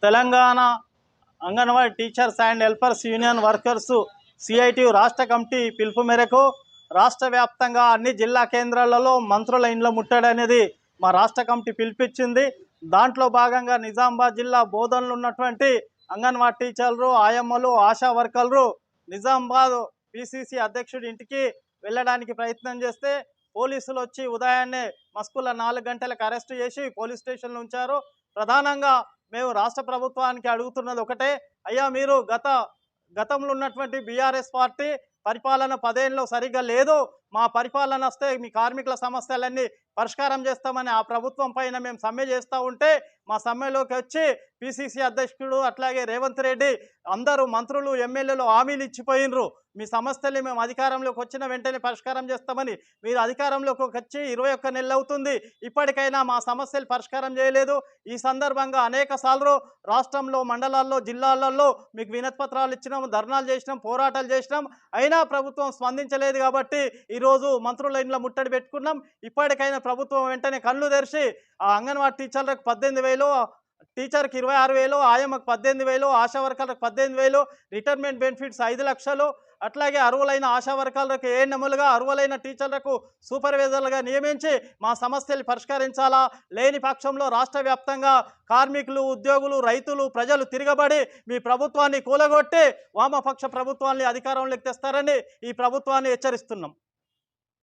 Telangana anganwadi teachers and helpers union workers CIT రాష్ట్ర committee పిలుపు మేరకు రాష్ట్ర వ్యాప్తంగా అన్ని జిల్లా కేంద్రాలలో మంత్రుల ఇండ్ల ముట్టడి అనేది మా రాష్ట్ర కమిటీ పిలిపించింది. దాంట్లో భాగంగా నిజామాబాద్ జిల్లా బోధనలు ఉన్నటువంటి అంగన్వాడీ టీచర్లు, ఆయమ్మలు, ఆశా వర్కర్లు నిజామాబాద్ పిసిసి అధ్యక్షుడి ఇంటికి వెళ్ళడానికి ప్రయత్నం చేస్తే పోలీసులు వచ్చి ఉదయాన్నే మస్కుల 4 గంటలకు అరెస్టు చేసి పోలీస్ స్టేషన్లో ఉంచారు. ప్రధానంగా మేము రాష్ట్ర ప్రభుత్వానికి అడుగుతున్నది ఒకటే, అయ్యా మీరు గతంలో ఉన్నటువంటి బీఆర్ఎస్ పార్టీ పరిపాలన 10 ఏళ్ళలో సరిగ్గా లేదు, మా పరిపాలన వస్తే మీ కార్మికుల సమస్యలన్నీ పరిష్కారం చేస్తామని ఆ ప్రభుత్వం పైన మేము సమ్మె చేస్తూ ఉంటే మా సమ్మెలోకి వచ్చి పిసిసి అధ్యక్షుడు అట్లాగే రేవంత్ రెడ్డి అందరూ మంత్రులు ఎమ్మెల్యేలు హామీలు ఇచ్చిపోయినరు. మీ సమస్యలు మేము అధికారంలోకి వచ్చిన వెంటనే పరిష్కారం చేస్తామని మీరు అధికారంలోకి వచ్చి 21 నెలలు అవుతుంది, ఇప్పటికైనా మా సమస్యలు పరిష్కారం చేయలేదు. ఈ సందర్భంగా అనేక సార్లు రాష్ట్రంలో మండలాల్లో జిల్లాలలో మీకు వినతి పత్రాలు ఇచ్చినాం, ధర్నాలు చేసినాం, పోరాటాలు చేసినాం, అయినా ప్రభుత్వం స్పందించలేదు. కాబట్టి ఈరోజు మంత్రుల ఇండ్ల ముట్టడి పెట్టుకున్నాం. ఇప్పటికైనా ప్రభుత్వం వెంటనే కళ్ళు తెరిచి ఆ అంగన్వాడీ టీచర్లకు 18,000, టీచర్కి 26,000, ఆయమ్మకు 18,000, ఆశా వర్కర్లకు 18,000, రిటైర్మెంట్ బెనిఫిట్స్ 5 లక్షలు, అట్లాగే అర్హులైన ఆశా వర్కర్లకు ఏఎన్ఎంలుగా, అర్హులైన టీచర్లకు సూపర్వైజర్లుగా నియమించి మా సమస్యలు పరిష్కరించాలా. లేని పక్షంలో రాష్ట్ర వ్యాప్తంగా కార్మికులు, ఉద్యోగులు, రైతులు, ప్రజలు తిరగబడి మీ ప్రభుత్వాన్ని కూలగొట్టి వామపక్ష ప్రభుత్వాన్ని అధికారంలోకి తెస్తారని ఈ ప్రభుత్వాన్ని హెచ్చరిస్తున్నాం.